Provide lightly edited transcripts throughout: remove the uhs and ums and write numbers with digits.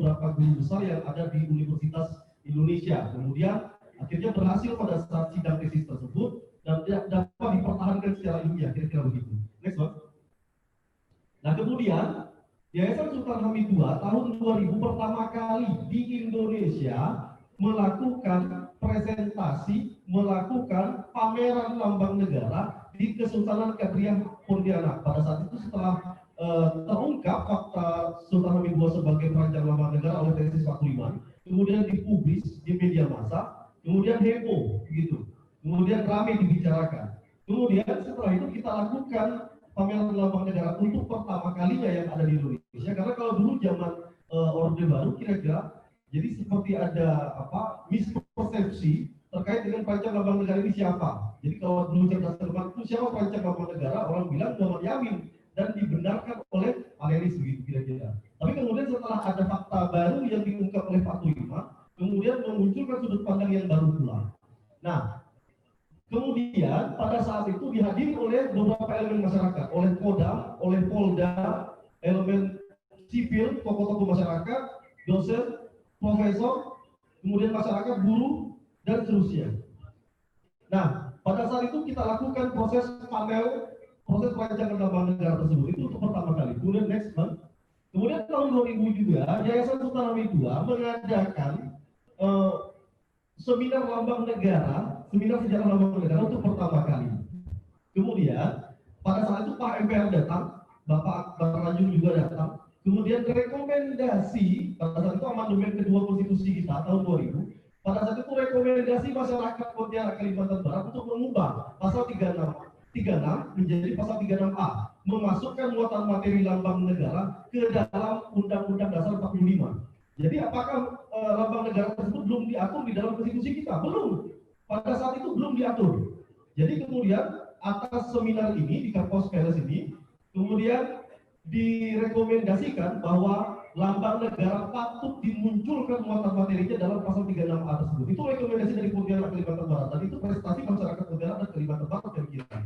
beberapa guru besar yang ada di Universitas Indonesia. Kemudian akhirnya berhasil pada saat sidang tesis tersebut dan dapat dipertahankan secara ilmiah, kira-kira begitu. Next one. Nah kemudian Yayasan Sultan Hamid II tahun 2000 pertama kali di Indonesia melakukan presentasi, melakukan pameran lambang negara di Kesultanan Kadriah Pontianak. Pada saat itu setelah terungkap fakta Sultan Hamid II sebagai perancang lambang negara oleh tesis Pak Kuliman, kemudian dipublis di media massa, kemudian heboh gitu, kemudian ramai dibicarakan. Kemudian setelah itu kita lakukan pameran lambang negara untuk pertama kalinya yang ada di Indonesia, karena kalau dulu zaman Orde Baru kira-kira jadi seperti ada mispersepsi terkait dengan perancang lambang negara ini siapa. Jadi kalau dulu cerdas cermat itu siapa perancang lambang negara, orang bilang Muhammad Yamin, dan dibenarkan oleh Aleris begitu kira-kira. Tapi kemudian setelah ada fakta baru yang diungkap oleh Pak Tuima, kemudian memunculkan sudut pandang yang baru pula. Nah, kemudian pada saat itu dihadiri oleh beberapa elemen masyarakat, oleh Kodam, oleh Polda, elemen sipil, tokoh-tokoh masyarakat, dosen, profesor, kemudian masyarakat, buruh, dan seterusnya. Nah, pada saat itu kita lakukan proses panel, proses perancangan lambang negara tersebut, itu untuk pertama kali. Kemudian next month, kemudian tahun 2000 juga, Yayasan Sultan Hamid II mengadakan seminar lambang negara, seminar sejarah lambang negara untuk pertama kali. Kemudian, pada saat itu Pak MPR datang, Bapak Akbar Tanjung juga datang. Kemudian rekomendasi, pada saat itu amandemen kedua konstitusi kita tahun 2000, pada saat itu rekomendasi masyarakat Pontianak Kalimantan Barat untuk mengubah pasal 36 menjadi pasal 36A, memasukkan muatan materi lambang negara ke dalam Undang-Undang Dasar 45. Jadi apakah lambang negara tersebut belum diatur di dalam konstitusi kita? Belum. Pada saat itu belum diatur. Jadi kemudian atas seminar ini di Kampus Palace ini, kemudian direkomendasikan bahwa lambang negara patut dimunculkan muatan materinya dalam pasal 36A tersebut. Itu rekomendasi dari Pontianak Kalimantan Barat, dan itu prestasi masyarakat Pontianak dan Kalimantan Barat yang kita.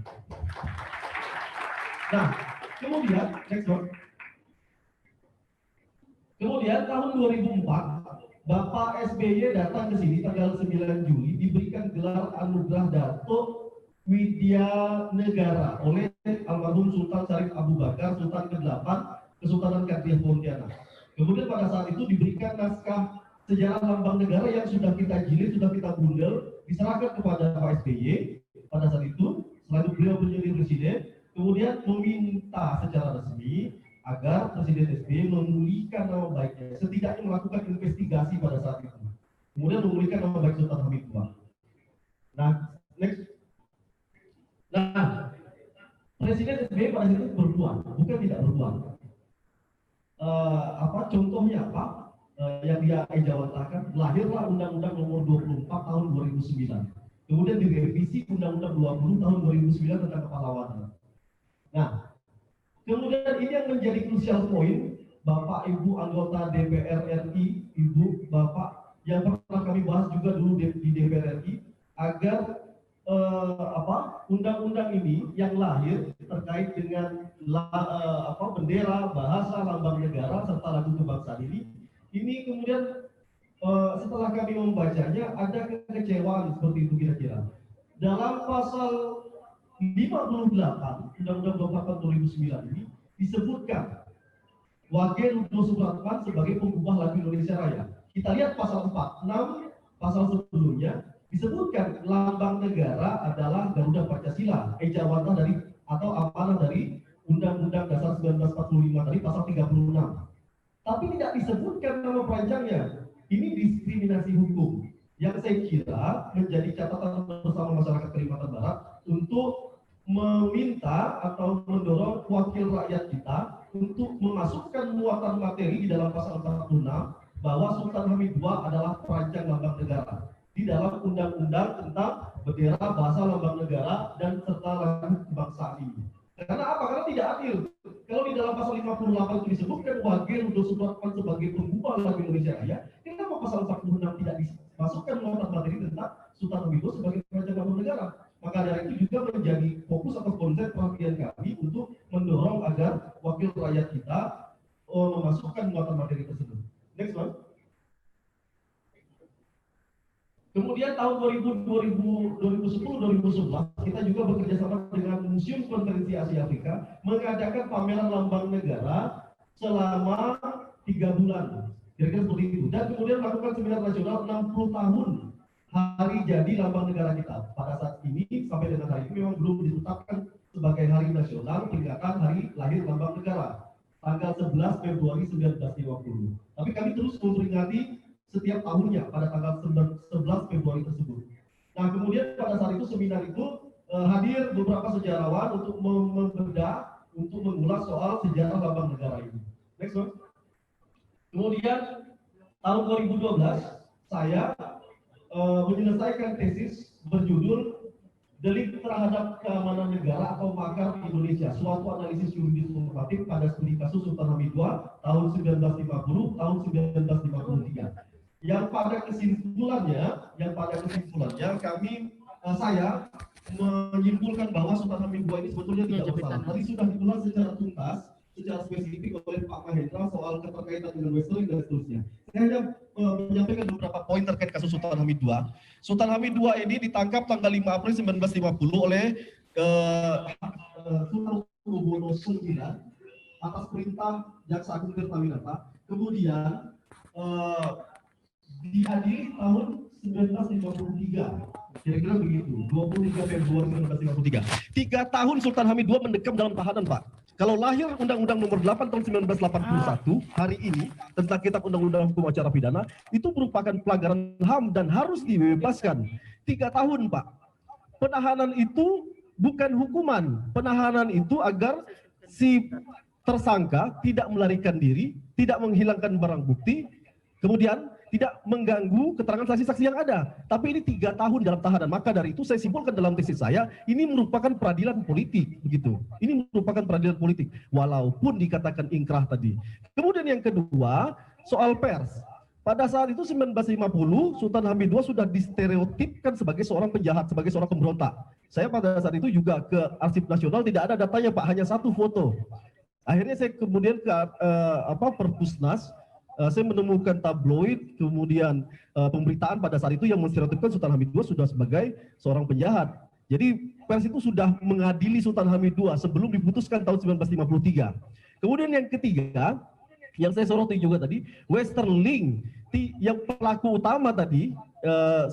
Nah, kemudian next one. Kemudian tahun 2004, Bapak SBY datang ke sini tanggal 9 Juli, diberikan gelar Anugerah Datuk Widya Negara oleh almarhum Sultan Syarif Abu Bakar, Sultan ke-8 Kesultanan Kadriah Pontianak. Kemudian pada saat itu diberikan naskah sejarah lambang negara yang sudah kita jilid, sudah kita bundel, diserahkan kepada Pak SBY. Pada saat itu, selain beliau menjadi presiden, kemudian meminta secara resmi agar Presiden SBY memulihkan nama baiknya, setidaknya melakukan investigasi pada saat itu. Kemudian memulihkan nama baik Sultan Hamid II. Nah, next. Nah, Presiden SBY pada saat itu berbuat, bukan tidak berbuat. Contohnya apa? Yang dia ejawantahkan, lahirlah Undang-Undang Nomor 24 Tahun 2009. Kemudian direvisi Undang-Undang 20 Tahun 2009 tentang kepahlawanan. Nah, kemudian ini yang menjadi krusial poin, Bapak Ibu anggota DPR RI, Ibu Bapak yang pernah kami bahas juga dulu di DPR RI, agar undang-undang ini yang lahir terkait dengan bendera, bahasa, lambang negara serta lagu kebangsaan ini kemudian setelah kami membacanya ada kekecewaan seperti itu kira-kira. Dalam pasal 58 Undang-Undang 24 Tahun 2009 ini disebutkan Wakil Rudolf Supratman sebagai pengubah lagu Indonesia Raya. Kita lihat pasal 46, pasal sebelumnya disebutkan lambang negara adalah Garuda Pancasila, ejawantah dari atau amanah dari Undang-Undang Dasar 1945 dari pasal 36. Tapi tidak disebutkan nama perancangnya. Ini diskriminasi hukum yang saya kira menjadi catatan bersama masyarakat Kalimantan Barat untuk meminta atau mendorong wakil rakyat kita untuk memasukkan muatan materi di dalam pasal 46 bahwa Sultan Hamid II adalah perancang lambang negara di dalam undang-undang tentang bendera, bahasa, lambang negara dan serta lagu kebangsaan ini. Karena apa? Karena tidak adil. Kalau di dalam pasal 58 itu disebutkan Wakil Rudolf Supratman sebagai pengubah lagu Indonesia Raya, kenapa pasal 46 tidak dimasukkan muatan materi tentang Sultan Hamid II sebagai perancang lambang negara? Maka dari itu juga menjadi fokus atau konsep perhatian kami untuk mendorong agar wakil rakyat kita memasukkan muatan materi tersebut. Next one. Kemudian tahun 2010-2011 kita juga bekerja sama dengan Museum Konferensi Asia Afrika mengadakan pameran lambang negara selama 3 bulan. Kira-kira seperti itu. Dan kemudian melakukan seminar nasional 60 tahun hari jadi lambang negara kita. Pada saat ini sampai dengan hari ini memang belum ditetapkan sebagai hari nasional peringatan hari lahir lambang negara tanggal 11 Februari 1950. Tapi kami terus memperingati setiap tahunnya pada tanggal 11 Februari tersebut. Nah, kemudian pada saat itu seminar itu hadir beberapa sejarawan untuk membedah, untuk mengulas soal sejarah lambang negara ini. Next one. Kemudian tahun 2012 saya menyelesaikan tesis berjudul Delik terhadap keamanan negara atau makar di Indonesia, suatu analisis yuridis normatif pada studi kasus Sultan Hamid II tahun 1950 tahun 1953. Yang pada kesimpulannya saya menyimpulkan bahwa Sultan Hamid II ini sebetulnya tidak bersalah. Tadi sudah diulas secara tuntas, secara spesifik oleh Pak Mahendra soal keterkaitan dengan Westerling dan seterusnya. Saya hanya menyampaikan beberapa poin terkait kasus Sultan Hamid II. Sultan Hamid II ini ditangkap tanggal 5 April 1950 oleh Sultan Hamengkubuwono IX atas perintah Jaksa Agung Tirta-Winata. Kemudian diadili tahun 1953, kira-kira begitu, 23 Februari 1953. 3 tahun Sultan Hamid II mendekam dalam tahanan, Pak. Kalau lahir Undang-Undang Nomor 8 tahun 1981 hari ini tentang Kitab Undang-Undang Hukum Acara Pidana itu merupakan pelanggaran HAM dan harus dibebaskan. 3 tahun, Pak. Penahanan itu bukan hukuman. Penahanan itu agar si tersangka tidak melarikan diri, tidak menghilangkan barang bukti, kemudian tidak mengganggu keterangan saksi-saksi yang ada. Tapi ini 3 tahun dalam tahanan. Maka dari itu saya simpulkan dalam tesis saya, ini merupakan peradilan politik, begitu. Ini merupakan peradilan politik, walaupun dikatakan ingkrah tadi. Kemudian yang kedua, soal pers. Pada saat itu 1950, Sultan Hamid II sudah distereotipkan sebagai seorang penjahat, sebagai seorang pemberontak. Saya pada saat itu juga ke Arsip Nasional, tidak ada datanya, Pak, hanya 1 foto. Akhirnya saya kemudian ke Perpusnas, saya menemukan tabloid, kemudian pemberitaan pada saat itu yang menstereotipkan Sultan Hamid II sudah sebagai seorang penjahat. Jadi pers itu sudah mengadili Sultan Hamid II sebelum diputuskan tahun 1953. Kemudian yang ketiga, yang saya soroti juga tadi, Westerling, yang pelaku utama tadi,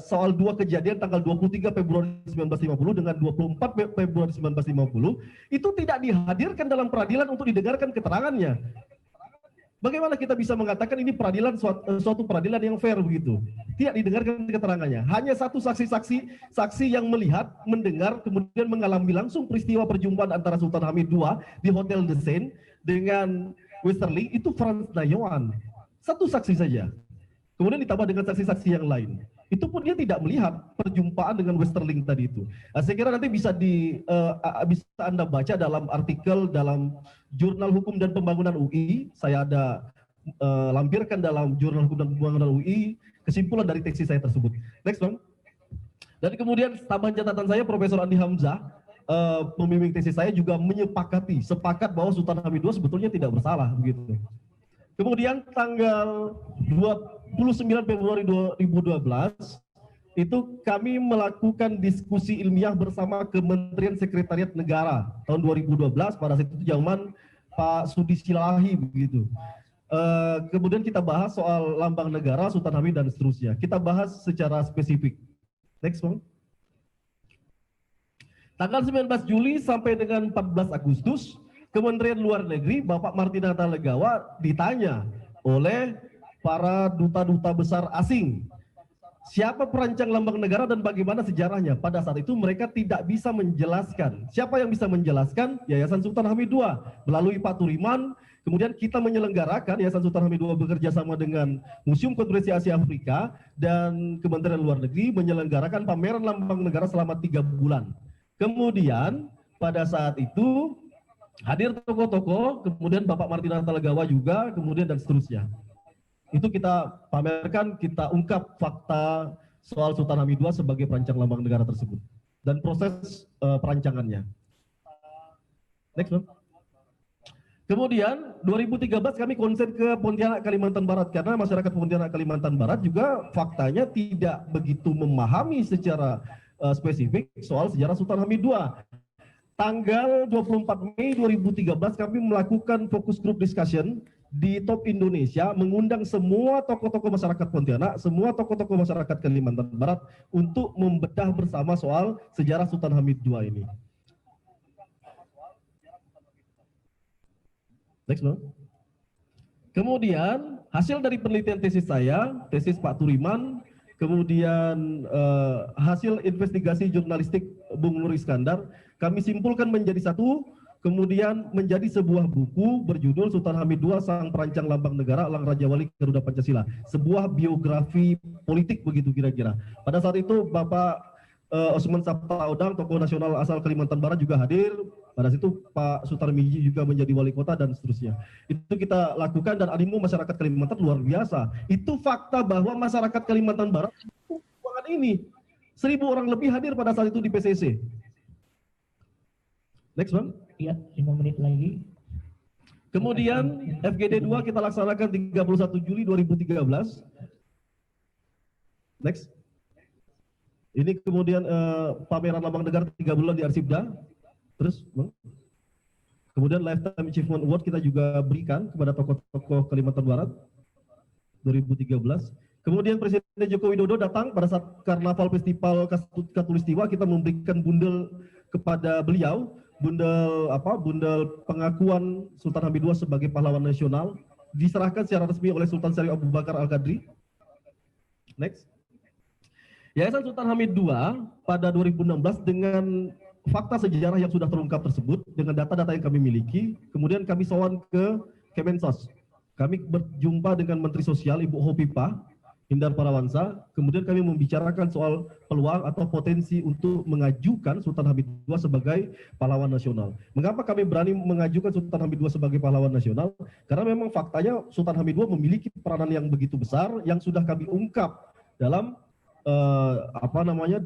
soal 2 kejadian tanggal 23 Februari 1950 dengan 24 Februari 1950, itu tidak dihadirkan dalam peradilan untuk didengarkan keterangannya. Bagaimana kita bisa mengatakan ini peradilan suatu peradilan yang fair begitu? Tidak didengarkan keterangannya. Hanya 1 saksi yang melihat, mendengar, kemudian mengalami langsung peristiwa perjumpaan antara Sultan Hamid II di Hotel The Seine dengan Westerling, itu Frans Nayoan. 1 saksi saja. Kemudian ditambah dengan saksi-saksi yang lain. Itu pun dia tidak melihat perjumpaan dengan Westerling tadi itu. Saya kira nanti bisa Anda baca dalam artikel dalam Jurnal Hukum dan Pembangunan UI. Saya ada lampirkan dalam Jurnal Hukum dan Pembangunan UI kesimpulan dari tesis saya tersebut. Next one. Dan kemudian tambahan catatan saya, Profesor Andi Hamzah, pembimbing tesis saya juga sepakat bahwa Sultan Hamid II sebetulnya tidak bersalah begitu. Kemudian tanggal 29 Februari 2012 itu kami melakukan diskusi ilmiah bersama Kementerian Sekretariat Negara tahun 2012, pada saat itu zaman Pak Sudi Silahi begitu. Kemudian kita bahas soal lambang negara, Sultan Hamid dan seterusnya. Kita bahas secara spesifik. Next one. Tanggal 19 Juli sampai dengan 14 Agustus, Kementerian Luar Negeri, Bapak Martinata Legawa ditanya oleh para duta-duta besar asing, siapa perancang lambang negara dan bagaimana sejarahnya. Pada saat itu mereka tidak bisa menjelaskan. Siapa yang bisa menjelaskan? Yayasan Sultan Hamid II melalui Pak Turiman. Kemudian kita menyelenggarakan, Yayasan Sultan Hamid II bekerja sama dengan Museum Konferensi Asia Afrika dan Kementerian Luar Negeri menyelenggarakan pameran lambang negara selama 3 bulan. Kemudian pada saat itu hadir tokoh-tokoh, kemudian Bapak Martinata Legawa juga, kemudian dan seterusnya. Itu kita pamerkan, kita ungkap fakta soal Sultan Hamid II sebagai perancang lambang negara tersebut dan proses perancangannya. Next one. Kemudian 2013 kami konsen ke Pontianak Kalimantan Barat karena masyarakat Pontianak Kalimantan Barat juga faktanya tidak begitu memahami secara spesifik soal sejarah Sultan Hamid II. Tanggal 24 Mei 2013 kami melakukan fokus group discussion di Top Indonesia, mengundang semua tokoh-tokoh masyarakat Pontianak, semua tokoh-tokoh masyarakat Kalimantan Barat untuk membedah bersama soal sejarah Sultan Hamid II ini. Next, no? Kemudian hasil dari penelitian tesis saya, tesis Pak Turiman, kemudian hasil investigasi jurnalistik Bung Nur Iskandar, kami simpulkan menjadi satu, kemudian menjadi sebuah buku berjudul Sultan Hamid II, Sang Perancang Lambang Negara, Elang Raja Wali Garuda Pancasila. Sebuah biografi politik begitu kira-kira. Pada saat itu Bapak Osman Sabtaodang, tokoh nasional asal Kalimantan Barat juga hadir. Pada situ Pak Sutarmiji juga menjadi wali kota dan seterusnya. Itu kita lakukan dan animo masyarakat Kalimantan luar biasa. Itu fakta bahwa masyarakat Kalimantan Barat ruangan ini 1.000 orang lebih hadir pada saat itu di PCC. Next, Bang. Iya, 5 menit lagi. Kemudian FGD 2 kita laksanakan 31 Juli 2013. Next. Ini kemudian pameran lambang negara 3 bulan di Arsipda. Terus, Bang. Kemudian Lifetime Achievement Award kita juga berikan kepada tokoh-tokoh Kalimantan Barat 2013. Kemudian Presiden Joko Widodo datang pada saat Karnaval Festival Katulistiwa, kita memberikan bundel kepada beliau, bundel pengakuan Sultan Hamid II sebagai pahlawan nasional, diserahkan secara resmi oleh Sultan Syarif Abu Bakar Al-Qadri. Next. Yayasan Sultan Hamid II pada 2016 dengan fakta sejarah yang sudah terungkap tersebut, dengan data-data yang kami miliki, kemudian kami sowan ke Kemensos. Kami berjumpa dengan Menteri Sosial Ibu Hopipa Indar Parawansa, kemudian kami membicarakan soal peluang atau potensi untuk mengajukan Sultan Hamid II sebagai pahlawan nasional. Mengapa kami berani mengajukan Sultan Hamid II sebagai pahlawan nasional? Karena memang faktanya Sultan Hamid II memiliki peranan yang begitu besar yang sudah kami ungkap dalam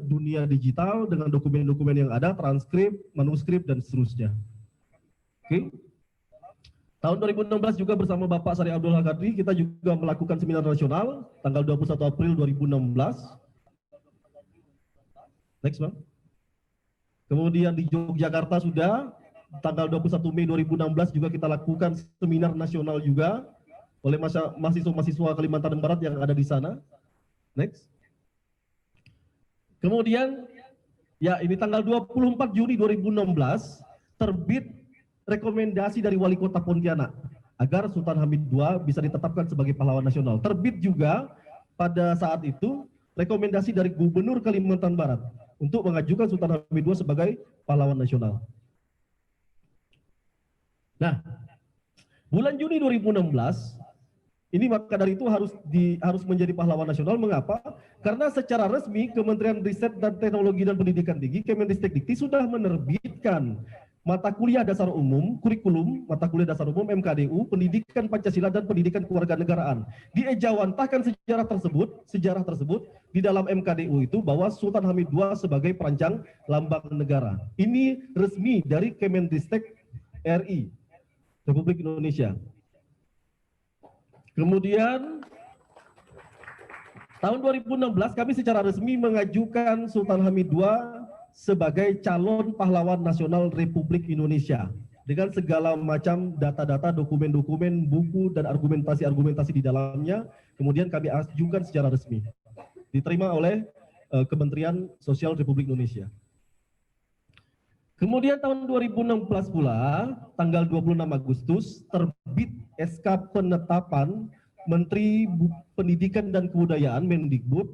dunia digital dengan dokumen-dokumen yang ada, transkrip, manuskrip dan seterusnya. Oke. Tahun 2016 juga bersama Bapak Syarif Abdul Qadri kita juga melakukan seminar nasional tanggal 21 April 2016. Next, Bang. Kemudian di Yogyakarta sudah tanggal 21 Mei 2016 juga kita lakukan seminar nasional juga oleh mahasiswa-mahasiswa Kalimantan Barat yang ada di sana. Next. Kemudian, ya ini tanggal 24 Juni 2016 terbit rekomendasi dari Wali Kota Pontianak agar Sultan Hamid II bisa ditetapkan sebagai pahlawan nasional. Terbit juga pada saat itu rekomendasi dari Gubernur Kalimantan Barat untuk mengajukan Sultan Hamid II sebagai pahlawan nasional. Nah, bulan Juni 2016 ini maka dari itu harus menjadi pahlawan nasional. Mengapa? Karena secara resmi Kementerian Riset dan Teknologi dan Pendidikan Tinggi Kemendikti sudah menerbitkan mata kuliah dasar umum, kurikulum mata kuliah dasar umum MKDU, Pendidikan Pancasila dan Pendidikan Kewarganegaraan. Diejawantahkan sejarah tersebut di dalam MKDU itu bahwa Sultan Hamid II sebagai perancang lambang negara. Ini resmi dari Kemendikti RI Republik Indonesia. Kemudian tahun 2016 kami secara resmi mengajukan Sultan Hamid II sebagai calon pahlawan nasional Republik Indonesia dengan segala macam data-data, dokumen-dokumen, buku dan argumentasi-argumentasi di dalamnya. Kemudian kami ajukan secara resmi, diterima oleh Kementerian Sosial Republik Indonesia. Kemudian tahun 2016 pula, tanggal 26 Agustus, terbit SK penetapan Menteri Pendidikan dan Kebudayaan Mendikbud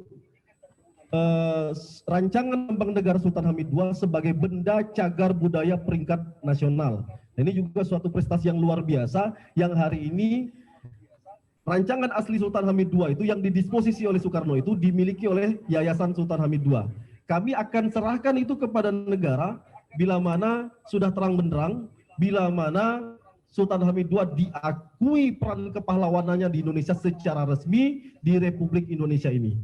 rancangan lambang negara Sultan Hamid II sebagai benda cagar budaya peringkat nasional. Ini juga suatu prestasi yang luar biasa yang hari ini rancangan asli Sultan Hamid II itu yang didisposisi oleh Soekarno itu dimiliki oleh Yayasan Sultan Hamid II. Kami akan serahkan itu kepada negara bila mana sudah terang benderang, bila mana Sultan Hamid II diakui peran kepahlawanannya di Indonesia secara resmi di Republik Indonesia ini.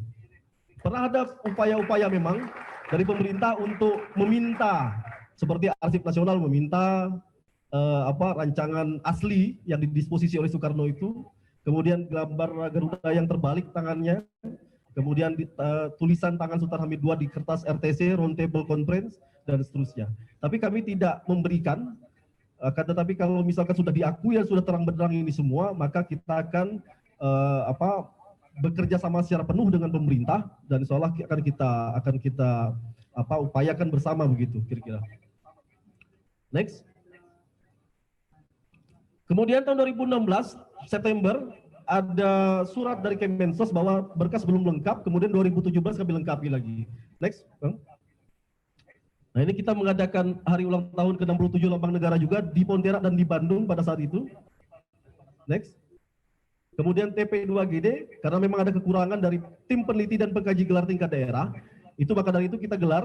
Pernah ada upaya-upaya memang dari pemerintah untuk meminta, seperti Arsip Nasional meminta, rancangan asli yang didisposisi oleh Soekarno itu, kemudian gambar Garuda yang terbalik tangannya, kemudian tulisan tangan Sultan Hamid II di kertas RTC, Round Table Conference, dan seterusnya. Tapi kami tidak memberikan, tetapi kalau misalkan sudah diakui dan sudah terang benderang ini semua, maka kita akan bekerja sama secara penuh dengan pemerintah, dan insya Allah akan kita upayakan bersama begitu kira-kira. Next. Kemudian tahun 2016 September ada surat dari Kemensos bahwa berkas belum lengkap, kemudian 2017 kami lengkapi lagi. Next, Bang. Nah, ini kita mengadakan hari ulang tahun ke-67 Lambang Negara juga di Pontianak dan di Bandung pada saat itu. Next. Kemudian TP2GD, karena memang ada kekurangan dari tim peneliti dan pengkaji gelar tingkat daerah, maka dari itu kita gelar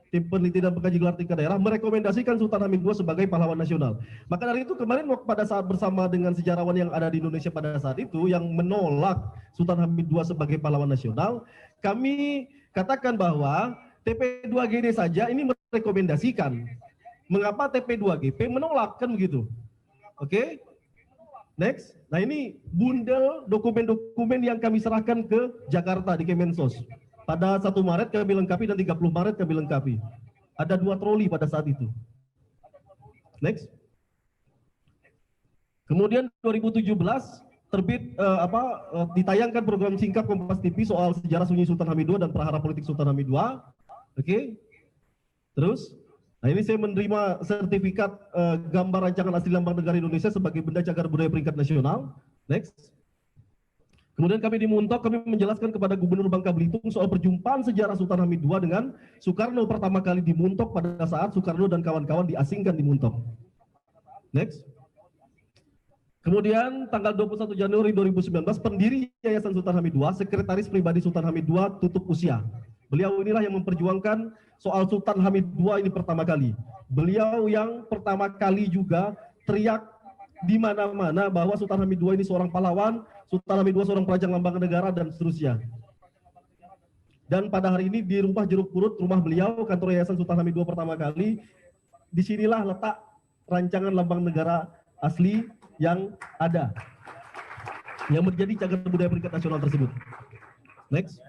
tim peneliti dan pengkaji gelar tingkat daerah merekomendasikan Sultan Hamid II sebagai pahlawan nasional. Maka dari itu kemarin pada saat bersama dengan sejarawan yang ada di Indonesia pada saat itu yang menolak Sultan Hamid II sebagai pahlawan nasional, kami katakan bahwa TP2GD saja ini merekomendasikan. Mengapa TP2GP menolak, kan begitu? Oke? Next. Nah, ini bundel dokumen-dokumen yang kami serahkan ke Jakarta di Kemensos. Pada 1 Maret kami lengkapi dan 30 Maret kami lengkapi. Ada 2 troli pada saat itu. Next. Kemudian 2017 terbit ditayangkan program singkat Kompas TV soal sejarah sunyi Sultan Hamid II dan prahara politik Sultan Hamid II. Oke. Terus, nah ini saya menerima sertifikat gambar rancangan asli Lambang Negara Indonesia sebagai benda cagar budaya peringkat nasional. Next. Kemudian kami di Muntok, kami menjelaskan kepada Gubernur Bangka Belitung soal perjumpaan sejarah Sultan Hamid II dengan Soekarno pertama kali di Muntok pada saat Soekarno dan kawan-kawan diasingkan di Muntok. Next. Kemudian tanggal 21 Januari 2019, pendiri Yayasan Sultan Hamid II, sekretaris pribadi Sultan Hamid II tutup usia. Beliau inilah yang memperjuangkan soal Sultan Hamid II ini pertama kali. Beliau yang pertama kali juga teriak di mana-mana bahwa Sultan Hamid II ini seorang pahlawan, Sultan Hamid II seorang perancang lambang negara, dan seterusnya. Dan pada hari ini di Rumah Jeruk Purut, rumah beliau, kantor Yayasan Sultan Hamid II pertama kali, disinilah letak rancangan lambang negara asli yang ada, yang menjadi cagar budaya peringkat nasional tersebut. Next.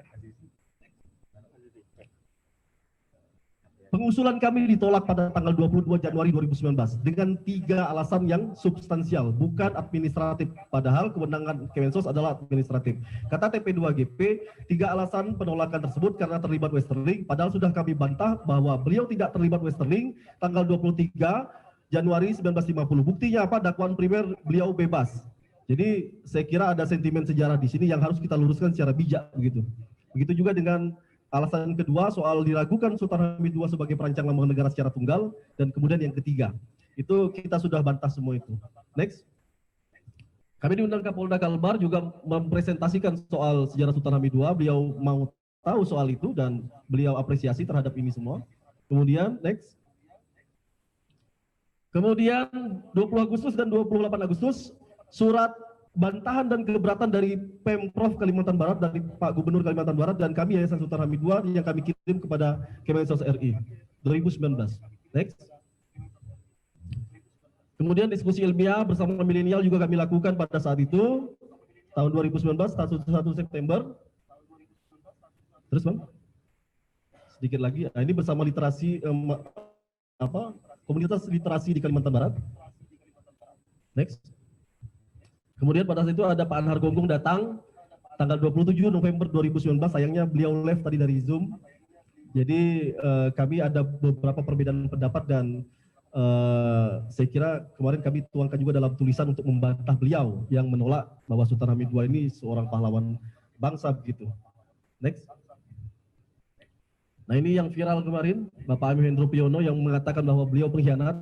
Pengusulan kami ditolak pada tanggal 22 Januari 2019 dengan 3 alasan yang substansial, bukan administratif. Padahal kewenangan Kemensos adalah administratif. Kata TP2GP, 3 alasan penolakan tersebut karena terlibat Westerling, padahal sudah kami bantah bahwa beliau tidak terlibat Westerling tanggal 23 Januari 1950. Buktinya apa? Dakwaan primer beliau bebas. Jadi saya kira ada sentimen sejarah di sini yang harus kita luruskan secara bijak begitu. Begitu juga dengan alasan kedua soal diragukan Sultan Hamid II sebagai perancang lambang negara secara tunggal, dan kemudian yang ketiga itu kita sudah bantah semua itu. Next. Kami diundang Kapolda Kalbar juga mempresentasikan soal sejarah Sultan Hamid II. Beliau mau tahu soal itu dan beliau apresiasi terhadap ini semua. Kemudian next. Kemudian 20 Agustus dan 28 Agustus surat bantahan dan keberatan dari Pemprov Kalimantan Barat, dari Pak Gubernur Kalimantan Barat, dan kami Yayasan Sultan Hamid II yang kami kirim kepada Kemensos RI 2019. Next. Kemudian diskusi ilmiah bersama milenial juga kami lakukan pada saat itu tahun 2019 1 September. Terus Bang, sedikit lagi. Nah, ini bersama literasi komunitas literasi di Kalimantan Barat. Next. Kemudian pada saat itu ada Pak Anhar Gonggong datang tanggal 27 November 2019, sayangnya beliau live tadi dari Zoom. Jadi kami ada beberapa perbedaan pendapat dan saya kira kemarin kami tuangkan juga dalam tulisan untuk membantah beliau yang menolak bahwa Sultan Hamid II ini seorang pahlawan bangsa begitu. Next. Nah, ini yang viral kemarin, Bapak Amir Hendro Priyono yang mengatakan bahwa beliau pengkhianat,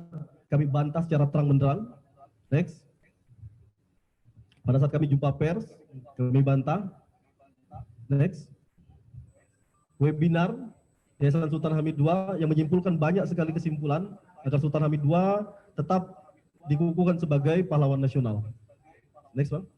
kami bantah secara terang benderang. Next. Pada saat kami jumpa pers, kami bantah. Next. Webinar Yayasan Sultan Hamid II yang menyimpulkan banyak sekali kesimpulan agar Sultan Hamid II tetap dikukuhkan sebagai pahlawan nasional. Next, Bang.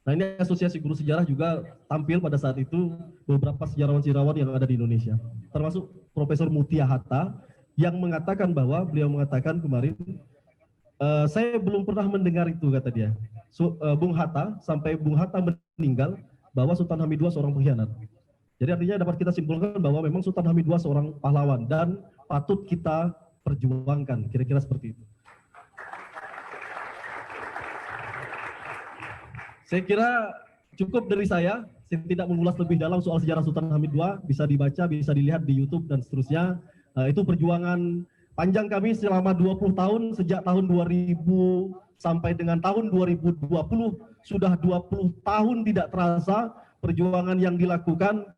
Nah, ini Asosiasi Guru Sejarah juga tampil pada saat itu beberapa sejarawan-sejarawan yang ada di Indonesia, termasuk Profesor Mutia Hatta yang mengatakan bahwa beliau mengatakan kemarin Saya belum pernah mendengar itu, kata dia. Bung Hatta, sampai Bung Hatta meninggal, bahwa Sultan Hamid II seorang pengkhianat. Jadi artinya dapat kita simpulkan bahwa memang Sultan Hamid II seorang pahlawan dan patut kita perjuangkan, kira-kira seperti itu. Saya kira cukup dari saya tidak mengulas lebih dalam soal sejarah Sultan Hamid II, bisa dibaca, bisa dilihat di YouTube dan seterusnya. Itu perjuangan panjang kami selama 20 tahun, sejak tahun 2000 sampai dengan tahun 2020, sudah 20 tahun tidak terasa perjuangan yang dilakukan.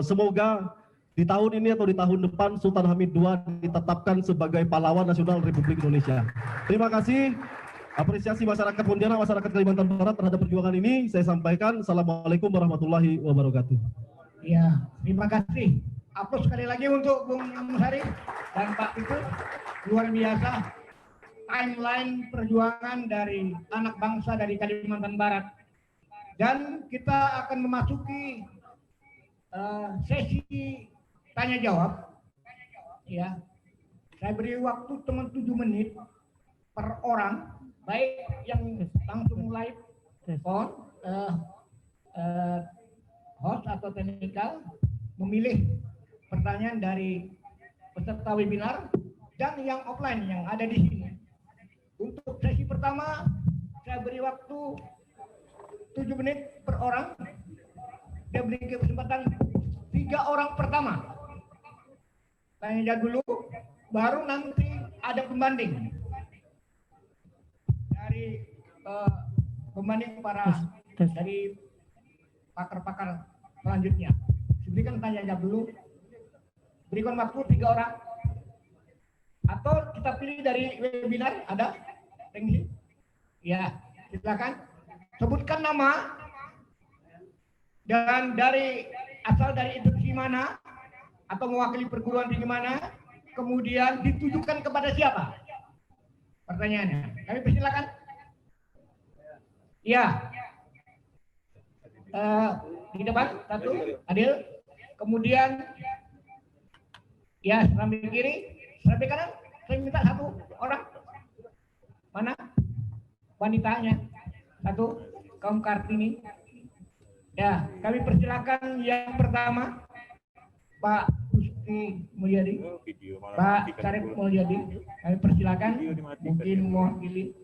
Semoga di tahun ini atau di tahun depan Sultan Hamid II ditetapkan sebagai pahlawan nasional Republik Indonesia. Terima kasih. Apresiasi masyarakat Pontianak, masyarakat Kalimantan Barat terhadap perjuangan ini saya sampaikan. Assalamualaikum warahmatullahi wabarakatuh. Ya, terima kasih. Aplaus sekali lagi untuk Bung Musari dan Pak Pitu. Luar biasa timeline perjuangan dari anak bangsa dari Kalimantan Barat. Dan kita akan memasuki sesi tanya jawab. Ya, saya beri waktu teman 7 menit per orang, baik yang langsung live on host atau teknikal memilih pertanyaan dari peserta webinar dan yang offline yang ada di sini. Untuk sesi pertama saya beri waktu 7 menit per orang. Saya beri kesempatan 3 orang pertama tanya jawab dulu, baru nanti ada pembanding dari pembanding para dari pakar-pakar selanjutnya. Berikan tanya jawab dulu, berikan waktu 3 orang, atau kita pilih dari webinar. Ada Tengsi? Ya, silakan sebutkan nama dan dari asal dari institusi mana atau mewakili perguruan tinggi mana, kemudian ditujukan kepada siapa pertanyaannya. Kami persilakan. Ya, di depan satu, Adil. Kemudian ya, serambi kiri, serambi kanan. Saya minta 1 orang. Mana wanitanya? 1, kaum Kartini. Ya, kami persilakan yang pertama Pak Gusti Mulyadi, Pak Syarif Mulyadi. Kami persilakan, mungkin mewakili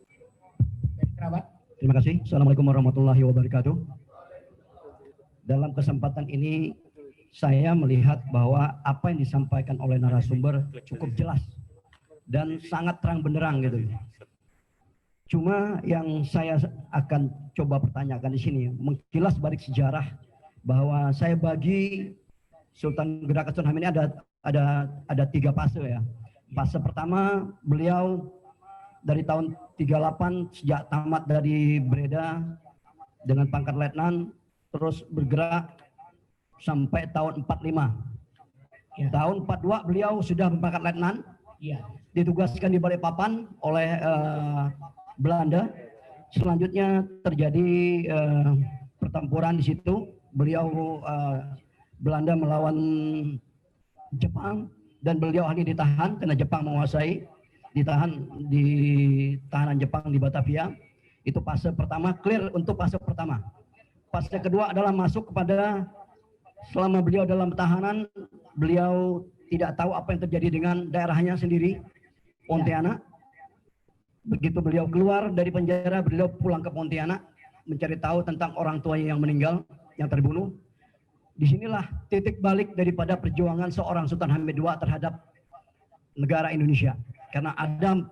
dari kerabat. Terima kasih. Assalamualaikum warahmatullahi wabarakatuh. Dalam kesempatan ini saya melihat bahwa apa yang disampaikan oleh narasumber cukup jelas dan sangat terang benderang gitu. Cuma yang saya akan coba pertanyakan di sini, mengkilas balik sejarah, bahwa saya bagi Gerakan Sultan Hamid ini ada 3 fase ya. Fase pertama, beliau dari tahun 38 sejak tamat dari Breda dengan pangkat letnan, terus bergerak sampai tahun 45. Ya. Tahun 42 beliau sudah berpangkat letnan, Ya. ditugaskan di Balikpapan oleh Belanda. Selanjutnya terjadi pertempuran di situ. Beliau Belanda melawan Jepang dan beliau akhirnya ditahan karena Jepang menguasai, ditahan di tahanan Jepang di Batavia. Itu fase pertama, clear untuk fase pertama. Fase kedua adalah masuk kepada selama beliau dalam tahanan, beliau tidak tahu apa yang terjadi dengan daerahnya sendiri, Pontianak. Begitu beliau keluar dari penjara, beliau pulang ke Pontianak mencari tahu tentang orang tuanya yang meninggal, yang terbunuh. Disinilah titik balik daripada perjuangan seorang Sultan Hamid II terhadap negara Indonesia. Karena ada